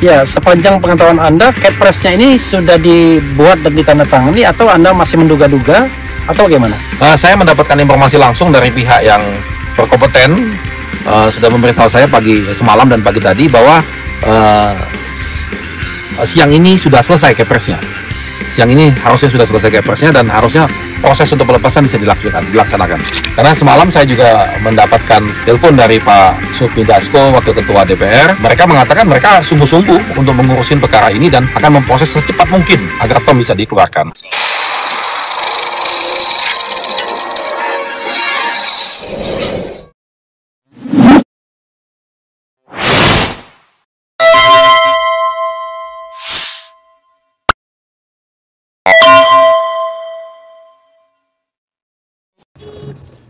Ya, sepanjang pengetahuan Anda, Kepresnya ini sudah dibuat dan ditandatangani atau Anda masih menduga-duga atau bagaimana? Saya mendapatkan informasi langsung dari pihak yang berkompeten, sudah memberitahu saya semalam dan pagi tadi bahwa siang ini sudah selesai Kepresnya. Siang ini harusnya sudah selesai Kepresnya dan harusnya proses untuk pelepasan bisa dilaksanakan. Karena semalam saya juga mendapatkan telepon dari Pak Sufmi Dasko, Wakil Ketua DPR. Mereka mengatakan mereka sungguh-sungguh untuk mengurusin perkara ini dan akan memproses secepat mungkin agar Tom bisa dikeluarkan.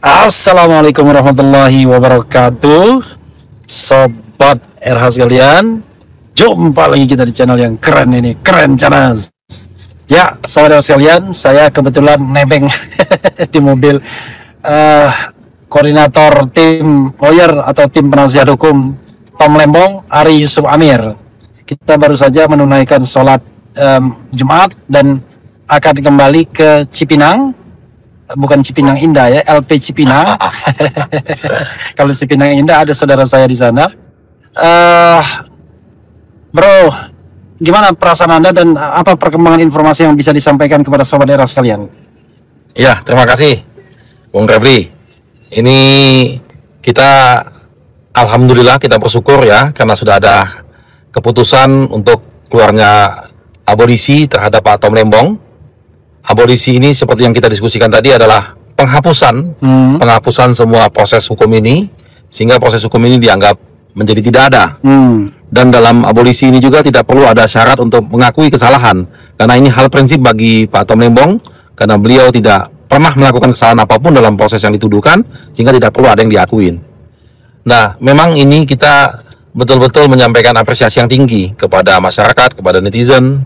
Assalamualaikum warahmatullahi wabarakatuh, Sobat RH sekalian. Jumpa lagi kita di channel yang keren ini, Keren Channel. Ya, Sobat RH sekalian, saya kebetulan nebeng di mobil koordinator tim lawyer atau tim penasihat hukum Tom Lembong, Ari Yusuf Amir. Kita baru saja menunaikan sholat Jumat dan akan kembali ke Cipinang. Bukan Cipinang Indah ya, LP Cipinang. Kalau Cipinang Indah ada saudara saya di sana. Bro, gimana perasaan Anda dan apa perkembangan informasi yang bisa disampaikan kepada sobat era sekalian? Ya, terima kasih, Bung Refli. Ini kita, alhamdulillah kita bersyukur ya, karena sudah ada keputusan untuk keluarnya abolisi terhadap Pak Tom Lembong. Abolisi ini seperti yang kita diskusikan tadi adalah penghapusan semua proses hukum ini, sehingga proses hukum ini dianggap menjadi tidak ada. Dan dalam abolisi ini juga tidak perlu ada syarat untuk mengakui kesalahan, karena ini hal prinsip bagi Pak Tom Lembong, karena beliau tidak pernah melakukan kesalahan apapun dalam proses yang dituduhkan, sehingga tidak perlu ada yang diakuin. Nah, memang ini kita betul-betul menyampaikan apresiasi yang tinggi kepada masyarakat, kepada netizen,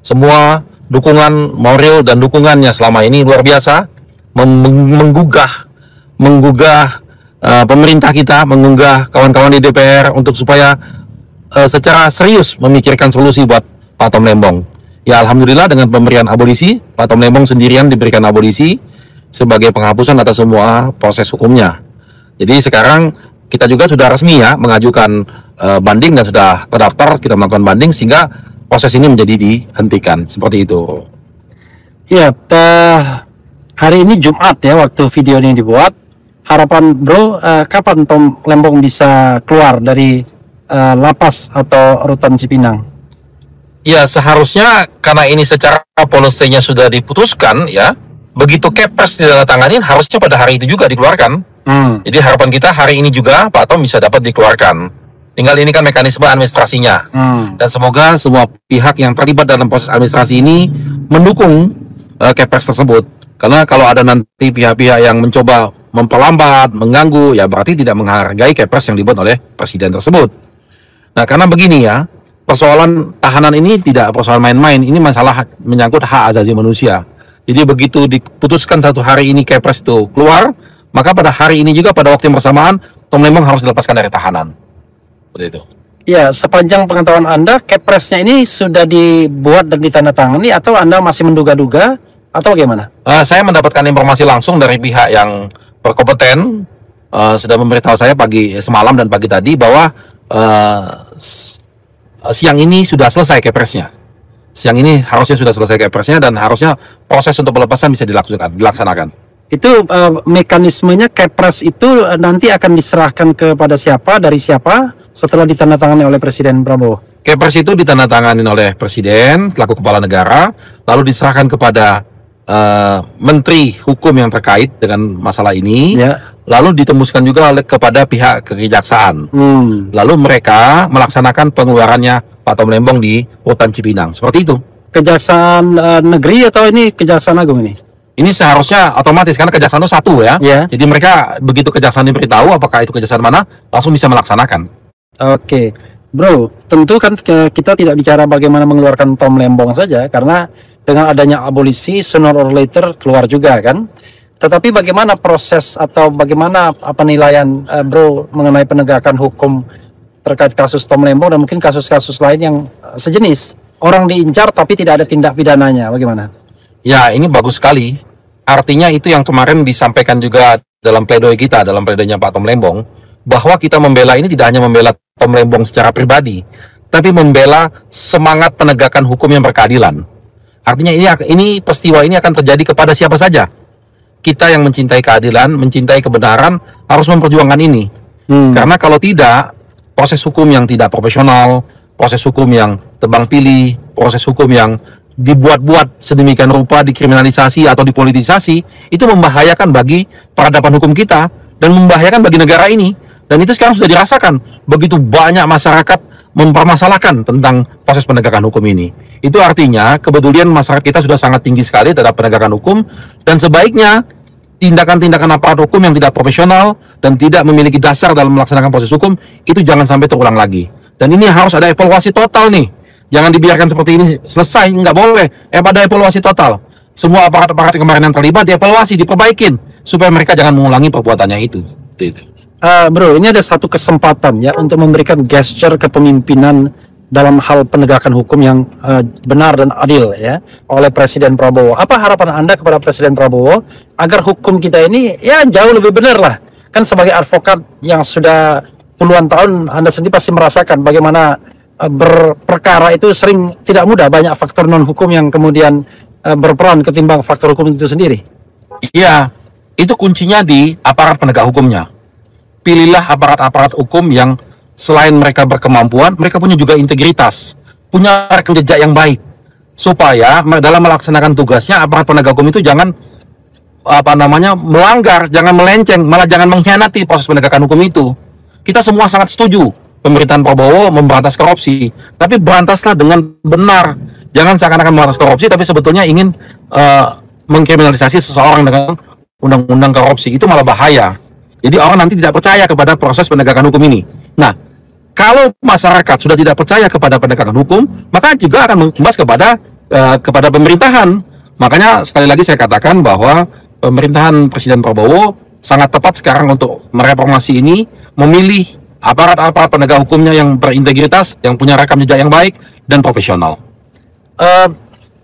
semua dukungan moral dan dukungannya selama ini luar biasa, menggugah pemerintah kita, menggugah kawan-kawan di DPR untuk supaya secara serius memikirkan solusi buat Pak Tom Lembong. Ya, alhamdulillah dengan pemberian abolisi, Pak Tom Lembong sendirian diberikan abolisi sebagai penghapusan atas semua proses hukumnya. Jadi sekarang kita juga sudah resmi ya mengajukan banding dan sudah terdaftar, kita melakukan banding sehingga proses ini menjadi dihentikan, seperti itu. Iya, hari ini Jumat ya waktu video ini dibuat. Harapan Bro, kapan Tom Lembong bisa keluar dari lapas atau rutan Cipinang? Ya, seharusnya karena ini secara polisinya sudah diputuskan ya, begitu Kepres ditandatangani harusnya pada hari itu juga dikeluarkan. Jadi harapan kita hari ini juga Pak Tom bisa dapat dikeluarkan. Tinggal ini kan mekanisme administrasinya. Dan semoga semua pihak yang terlibat dalam proses administrasi ini mendukung Kepres tersebut. Karena kalau ada nanti pihak-pihak yang mencoba memperlambat, mengganggu, ya berarti tidak menghargai Kepres yang dibuat oleh Presiden tersebut. Nah, karena begini ya, persoalan tahanan ini tidak persoalan main-main. Ini masalah menyangkut hak asasi manusia. Jadi begitu diputuskan satu hari ini Kepres itu keluar, maka pada hari ini juga pada waktu yang bersamaan Tom Lembong harus dilepaskan dari tahanan. Itu. Ya, sepanjang pengetahuan Anda, Kepresnya ini sudah dibuat dan ditandatangani atau Anda masih menduga-duga atau bagaimana? Saya mendapatkan informasi langsung dari pihak yang berkompeten, sudah memberitahu saya semalam dan pagi tadi bahwa siang ini sudah selesai Kepresnya. Siang ini harusnya sudah selesai Kepresnya dan harusnya proses untuk pelepasan bisa dilaksanakan. Itu mekanismenya Kepres itu nanti akan diserahkan kepada siapa, dari siapa setelah ditandatangani oleh Presiden Prabowo? Kepres itu ditandatangani oleh Presiden selaku Kepala Negara, lalu diserahkan kepada Menteri Hukum yang terkait dengan masalah ini, lalu ditembuskan juga kepada pihak kejaksaan. Lalu mereka melaksanakan pengeluarannya Pak Tom Lembong di rutan Cipinang, seperti itu. Kejaksaan negeri atau ini Kejaksaan Agung ini? Ini seharusnya otomatis karena kejaksaan itu satu ya. Jadi mereka begitu kejaksaan diberitahu apakah itu kejaksaan mana, langsung bisa melaksanakan. Oke, Bro, tentu kan kita tidak bicara bagaimana mengeluarkan Tom Lembong saja, karena dengan adanya abolisi sooner or later keluar juga kan. Tetapi bagaimana proses atau bagaimana penilaian Bro mengenai penegakan hukum terkait kasus Tom Lembong dan mungkin kasus-kasus lain yang sejenis. Orang diincar tapi tidak ada tindak pidananya. Bagaimana? Ya, ini bagus sekali. Artinya itu yang kemarin disampaikan juga dalam pledoi kita, dalam pledoinya Pak Tom Lembong, bahwa kita membela ini tidak hanya membela Tom Lembong secara pribadi, tapi membela semangat penegakan hukum yang berkeadilan. Artinya ini peristiwa ini akan terjadi kepada siapa saja. Kita yang mencintai keadilan, mencintai kebenaran harus memperjuangkan ini. Karena kalau tidak, proses hukum yang tidak profesional, proses hukum yang tebang pilih, proses hukum yang dibuat-buat sedemikian rupa, dikriminalisasi atau dipolitisasi, itu membahayakan bagi peradaban hukum kita dan membahayakan bagi negara ini. Dan itu sekarang sudah dirasakan. Begitu banyak masyarakat mempermasalahkan tentang proses penegakan hukum ini. Itu artinya kepedulian masyarakat kita sudah sangat tinggi sekali terhadap penegakan hukum, dan sebaiknya tindakan-tindakan aparat hukum yang tidak profesional dan tidak memiliki dasar dalam melaksanakan proses hukum itu jangan sampai terulang lagi. Dan ini harus ada evaluasi total nih. Jangan dibiarkan seperti ini selesai, nggak boleh. Ada evaluasi total. Semua aparat-aparat kemarin yang terlibat dievaluasi, diperbaikin supaya mereka jangan mengulangi perbuatannya itu. Bro, ini ada satu kesempatan ya untuk memberikan gesture kepemimpinan dalam hal penegakan hukum yang benar dan adil ya oleh Presiden Prabowo. Apa harapan Anda kepada Presiden Prabowo agar hukum kita ini ya jauh lebih benar lah? Kan sebagai advokat yang sudah puluhan tahun, Anda sendiri pasti merasakan bagaimana berperkara itu sering tidak mudah, banyak faktor non hukum yang kemudian berperan ketimbang faktor hukum itu sendiri. Iya, itu kuncinya di aparat penegak hukumnya. Pilihlah aparat-aparat hukum yang selain mereka berkemampuan, mereka punya juga integritas, punya rekam jejak yang baik, supaya dalam melaksanakan tugasnya aparat penegak hukum itu jangan melanggar, jangan melenceng, malah jangan mengkhianati proses penegakan hukum itu. Kita semua sangat setuju pemerintahan Prabowo memberantas korupsi, tapi berantaslah dengan benar. Jangan seakan-akan memberantas korupsi, tapi sebetulnya ingin mengkriminalisasi seseorang dengan undang-undang korupsi. Itu malah bahaya. Jadi orang nanti tidak percaya kepada proses penegakan hukum ini. Nah, kalau masyarakat sudah tidak percaya kepada penegakan hukum, maka juga akan mengimbas kepada pemerintahan. Makanya sekali lagi saya katakan bahwa pemerintahan Presiden Prabowo sangat tepat sekarang untuk mereformasi ini, memilih aparat-aparat penegak hukumnya yang berintegritas, yang punya rekam jejak yang baik dan profesional.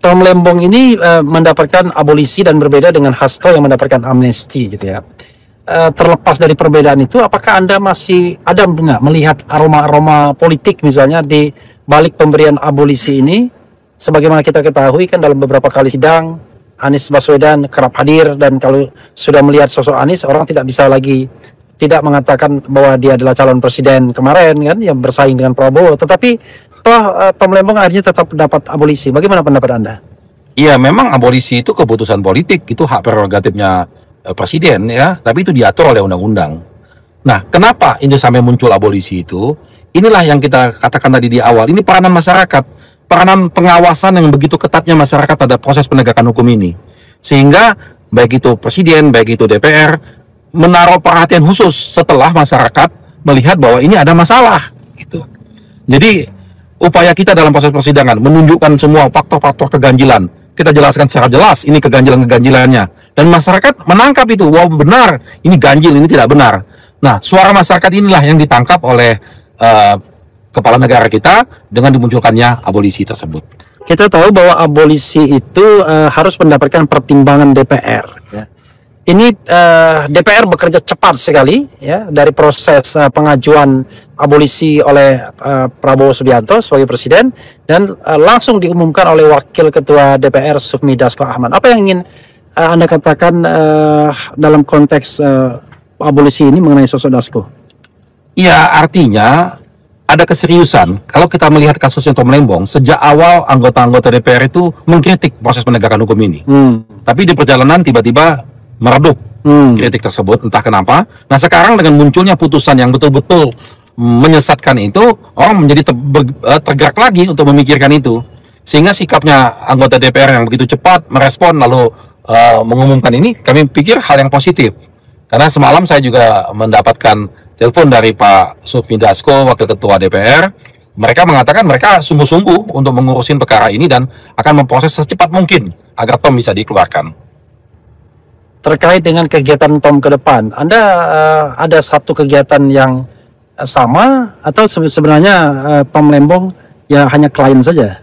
Tom Lembong ini mendapatkan abolisi dan berbeda dengan Hasto yang mendapatkan amnesti gitu ya. Terlepas dari perbedaan itu, apakah Anda masih ada nggak melihat aroma-aroma politik misalnya di balik pemberian abolisi ini? Sebagaimana kita ketahui kan dalam beberapa kali sidang Anies Baswedan kerap hadir, dan kalau sudah melihat sosok Anies, orang tidak bisa lagi tidak mengatakan bahwa dia adalah calon presiden kemarin kan yang bersaing dengan Prabowo. Tetapi Tom Lembong akhirnya tetap dapat abolisi. Bagaimana pendapat Anda? Iya, memang abolisi itu keputusan politik, itu hak prerogatifnya presiden ya, tapi itu diatur oleh undang-undang. Nah, kenapa ini sampai muncul abolisi itu? Inilah yang kita katakan tadi di awal. Ini peranan masyarakat, peranan pengawasan yang begitu ketatnya masyarakat pada proses penegakan hukum ini. Sehingga baik itu presiden, baik itu DPR menaruh perhatian khusus setelah masyarakat melihat bahwa ini ada masalah gitu. Jadi upaya kita dalam proses persidangan menunjukkan semua faktor-faktor keganjilan. Kita jelaskan secara jelas ini keganjilan-keganjilannya, dan masyarakat menangkap itu, wah benar, ini ganjil, ini tidak benar. Nah, suara masyarakat inilah yang ditangkap oleh kepala negara kita dengan dimunculkannya abolisi tersebut. Kita tahu bahwa abolisi itu harus mendapatkan pertimbangan DPR. Ya. Ini DPR bekerja cepat sekali ya dari proses pengajuan abolisi oleh Prabowo Subianto sebagai presiden, dan langsung diumumkan oleh Wakil Ketua DPR Sufmi Dasko Ahmad. Apa yang ingin Anda katakan dalam konteks abolisi ini mengenai sosok Dasko? Iya, artinya ada keseriusan. Kalau kita melihat kasusnya Tom Lembong, sejak awal anggota-anggota DPR itu mengkritik proses penegakan hukum ini. Tapi di perjalanan tiba-tiba meredup kritik tersebut, entah kenapa. Nah, sekarang dengan munculnya putusan yang betul-betul menyesatkan itu, orang menjadi tergerak lagi untuk memikirkan itu. Sehingga sikapnya anggota DPR yang begitu cepat merespon lalu mengumumkan ini, kami pikir hal yang positif. Karena semalam saya juga mendapatkan telepon dari Pak Sufmi Dasko, Wakil Ketua DPR. Mereka mengatakan mereka sungguh-sungguh untuk mengurusin perkara ini dan akan memproses secepat mungkin agar Tom bisa dikeluarkan. Terkait dengan kegiatan Tom ke depan, Anda ada satu kegiatan yang sama atau sebenarnya Tom Lembong ya hanya klien saja?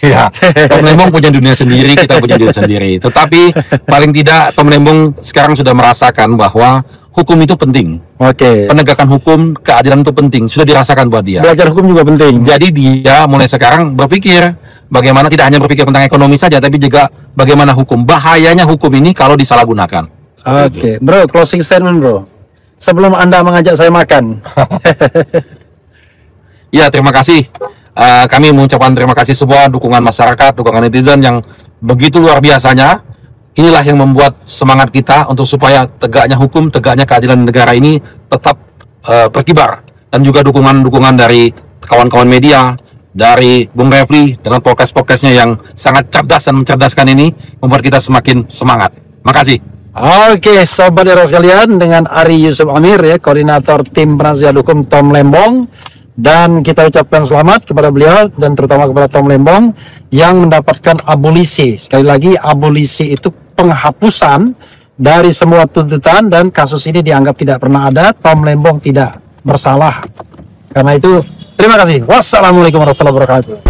Ya, Tom Lembong punya dunia sendiri, kita punya dunia sendiri. Tetapi paling tidak Tom Lembong sekarang sudah merasakan bahwa hukum itu penting. Oke. Penegakan hukum, keadilan itu penting, sudah dirasakan buat dia. Belajar hukum juga penting. Jadi dia mulai sekarang berpikir bagaimana tidak hanya berpikir tentang ekonomi saja, tapi juga bagaimana hukum. Bahayanya hukum ini kalau disalahgunakan. Oke, bro, closing statement bro. Sebelum Anda mengajak saya makan. Ya, terima kasih. Kami mengucapkan terima kasih semua dukungan masyarakat, dukungan netizen yang begitu luar biasanya. Inilah yang membuat semangat kita untuk supaya tegaknya hukum, tegaknya keadilan negara ini tetap berkibar. Dan juga dukungan-dukungan dari kawan-kawan media, dari Bung Refli dengan podcast-podcastnya yang sangat cerdas dan mencerdaskan ini, membuat kita semakin semangat. Makasih. Oke, sobat era sekalian, dengan Ari Yusuf Amir ya, koordinator tim penasihat hukum Tom Lembong, dan kita ucapkan selamat kepada beliau dan terutama kepada Tom Lembong yang mendapatkan abolisi. Sekali lagi, abolisi itu penghapusan dari semua tuntutan dan kasus ini dianggap tidak pernah ada. Tom Lembong tidak bersalah. Karena itu, terima kasih. Wassalamualaikum warahmatullahi wabarakatuh.